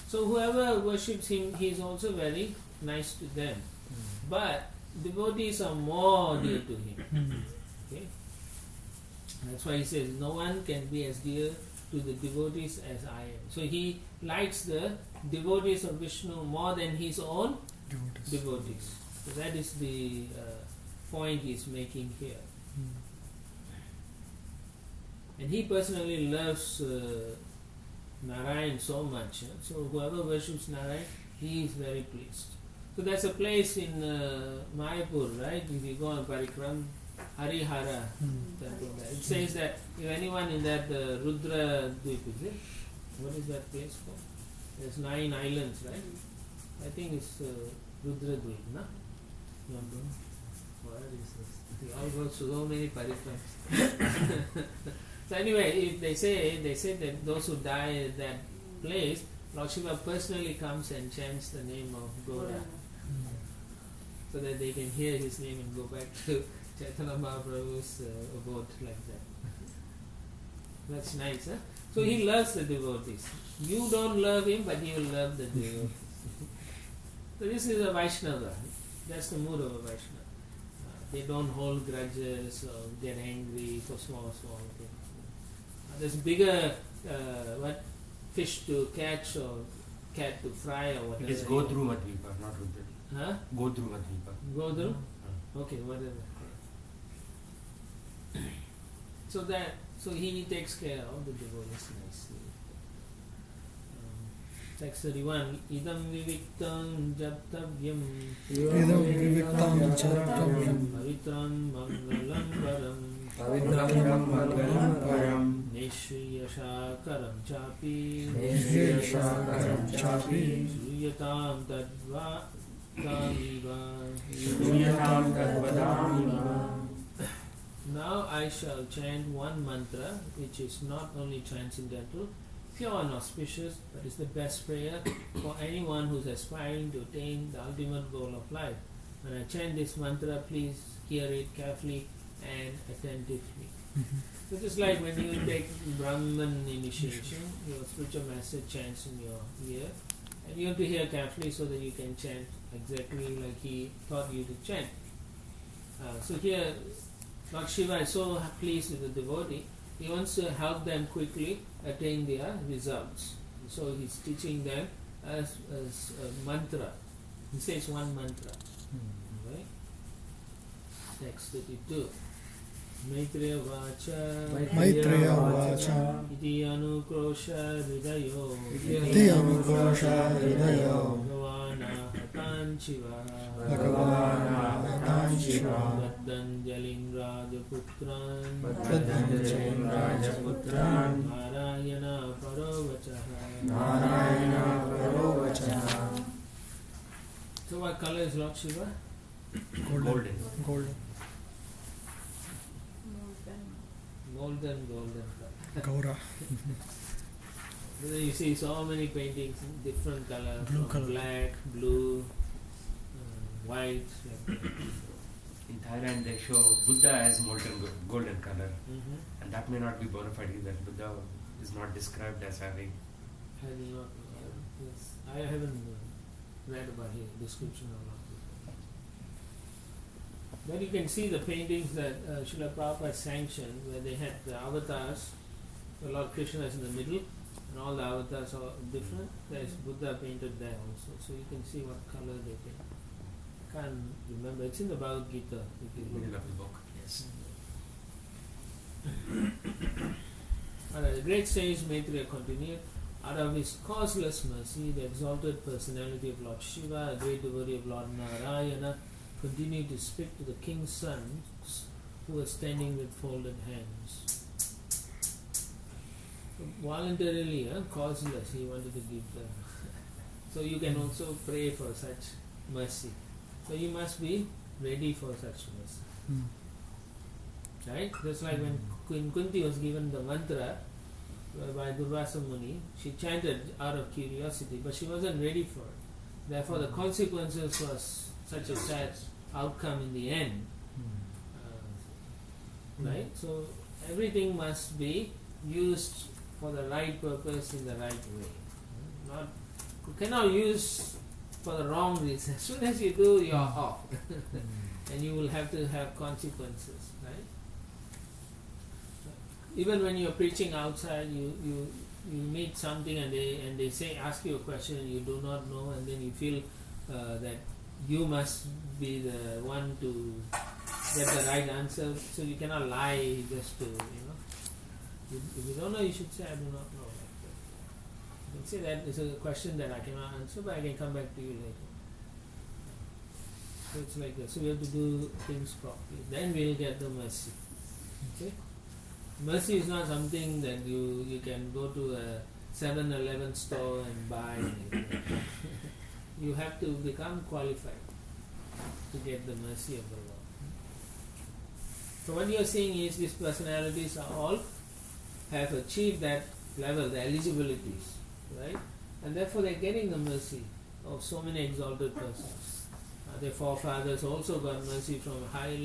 So whoever worships Him, He is also very nice to them. But devotees are more dear to Him. Okay? That's why He says, no one can be as dear to the devotees as I am. So He likes the devotees of Vishnu more than His own devotees. So that is the point He is making here. And He personally loves Narayan so much. So whoever worships Narayan, He is very pleased. So there's a place in Mayapur, right? If you go on Parikram, Harihara temple there. It says that if anyone in that Rudra Dweep, is it? What is that place called? There's 9 islands, right? I think it's Rudra Dweep, no? What is this? We all go so many parikrams. So anyway, if they say that those who die at that place, Lord Shiva personally comes and chants the name of Gaura, so that they can hear his name and go back to Chaitanya Mahaprabhu's abode like that. That's nice, huh? So he loves the devotees. You don't love him, but he will love the devotees. So this is a Vaishnava. That's the mood of a Vaishnava. They don't hold grudges or get angry for small things. There's bigger fish to catch or cat to fry or whatever. It is Godru Madvipa, not Rudra. Huh? Godru Madvipa. Godru? Okay, whatever. So he takes care of the devotees nicely. Text 31. Idam viviktam japtavyam Idam viviktam japtavyam pavitram mangalam varam Pavitram mangalam param Nishriyashakaram chapi Nishriyashakaram chapi Sruyatam tadva tamiva. Shunyatam kadvadamiva. Now I shall chant one mantra which is not only transcendental, pure and auspicious, but is the best prayer for anyone who is aspiring to attain the ultimate goal of life. When I chant this mantra, please hear it carefully and attentively. So just like when you take Brahman initiation, your spiritual master chants in your ear, and you have to hear carefully so that you can chant exactly like he taught you to chant. So here, Lord Shiva is so pleased with the devotee, he wants to help them quickly attain their results. So he's teaching them as a mantra. He says one mantra. Right? Next 32. Maitreya Vacha Maitreya Vacha Iti Anukrosha Hridayo Iti Anukrosha Hridayo Bhagavana Hatanchiva Bhagavana Hatanchiva Vaddanjalim Rajaputran Vaddanjalim Rajaputran Narayana Parovachaha Narayana Parovachaha. So what color is Lord Shiva? Golden. Golden. Golden color. Gaura. You see so many paintings, different colors, Blue from color. black, blue, white. Like that. In Thailand, they show Buddha as molten golden color, and that may not be bona fide either. Buddha is not described as having. I haven't read about his description of Lord. But you can see the paintings that Srila Prabhupada sanctioned, where they had the avatars. The Lord Krishna is in the middle, and all the avatars are different. There's Buddha painted there also, so you can see what color they paint. I can't remember. It's in the Bhagavad Gita. If you look. Middle of the book. Yes. Alright, the great sage Maitreya continued. Out of his causeless mercy, the exalted personality of Lord Shiva, a great devotee of Lord Narayana, continued to speak to the king's sons who were standing with folded hands. So voluntarily, causeless, he wanted to give them. So you can also pray for such mercy. So you must be ready for such mercy. Right? Just like when Queen Kunti was given the mantra by Durvasa Muni, she chanted out of curiosity, but she wasn't ready for it. Therefore, the consequences was such a sad outcome in the end. Right? So everything must be used for the right purpose in the right way. Not you cannot use for the wrong reason. As soon as you do, you are off, and you will have to have consequences. Right? Even when you are preaching outside, you meet something and they say ask you a question and you do not know, and then you feel that you must be the one to get the right answer. So you cannot lie just to If you don't know, you should say I do not know. Like that. You can say that is a question that I cannot answer, but I can come back to you later. So it's like that. So we have to do things properly. Then we'll get the mercy. Okay? Mercy is not something that you can go to a 7-Eleven store and buy. You have to become qualified to get the mercy of the Lord. So what you are saying is these personalities are all have achieved that level, the eligibilities, right? And therefore they are getting the mercy of so many exalted persons. Their forefathers also got mercy from highly